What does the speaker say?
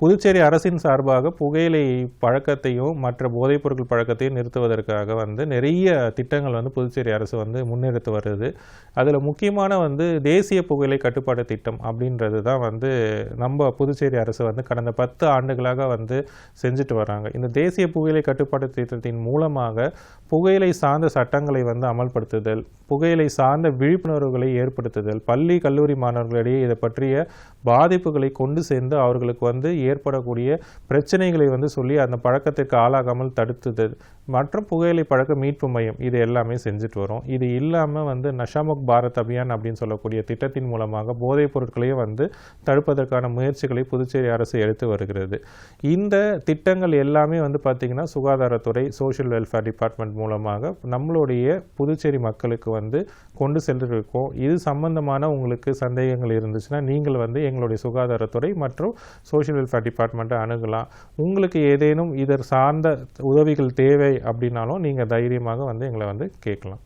புதுச்சேரி அரசின் சார்பாக புகையிலை பழக்கத்தையும் மற்ற போதைப் பொருட்கள் பழக்கத்தையும் நிறுத்துவதற்காக நிறைய திட்டங்கள் புதுச்சேரி அரசு முன்னெடுத்து வருது. அதில் முக்கியமான தேசிய புகையிலை கட்டுப்பாடு திட்டம் அப்படின்றது தான் நம்ம புதுச்சேரி அரசு கடந்த 10 ஆண்டுகளாக செஞ்சுட்டு வராங்க. இந்த தேசிய புகையிலை கட்டுப்பாடு திட்டத்தின் மூலமாக புகையிலை சார்ந்த சட்டங்களை அமல்படுத்துதல், புகையிலை சார்ந்த விழிப்புணர்வுகளை ஏற்படுத்துதல், பள்ளி கல்லூரி மாணவர்களிடையே இதை பற்றிய பாதிப்புகளை கொண்டு சேர்ந்து அவர்களுக்கு ஏற்படக்கூடிய பிரச்சனைகளை சொல்லி அந்த பழக்கத்திற்கு ஆளாகாமல் தடுத்துதல் மற்றும் புகையிலை பழக்க மீட்பு மையம் இது எல்லாமே செஞ்சுட்டு வரோம். இது இல்லாமல் நஷாமுக் பாரத் அபியான் அப்படின்னு சொல்லக்கூடிய திட்டத்தின் மூலமாக போதைப் பொருட்களையும் தடுப்பதற்கான முயற்சிகளை புதுச்சேரி அரசு எடுத்து வருகிறது. இந்த திட்டங்கள் எல்லாமே பார்த்திங்கன்னா சுகாதாரத்துறை, சோஷியல் வெல்ஃபேர் டிபார்ட்மெண்ட் மூலமாக நம்மளுடைய புதுச்சேரி மக்களுக்கு கொண்டு சென்றிருக்கோம். இது சம்பந்தமான உங்களுக்கு சந்தேகங்கள் இருந்துச்சுன்னா நீங்கள் எங்களுடைய சுகாதாரத்துறை மற்றும் சோஷியல் வெல்ஃபேர் டிபார்ட்மெண்ட்டை அணுகலாம். உங்களுக்கு ஏதேனும் இதர் சார்ந்த உதவிகள் தேவை அப்படின்னாலும் நீங்கள் தைரியமாக எங்களை கேட்கலாம்.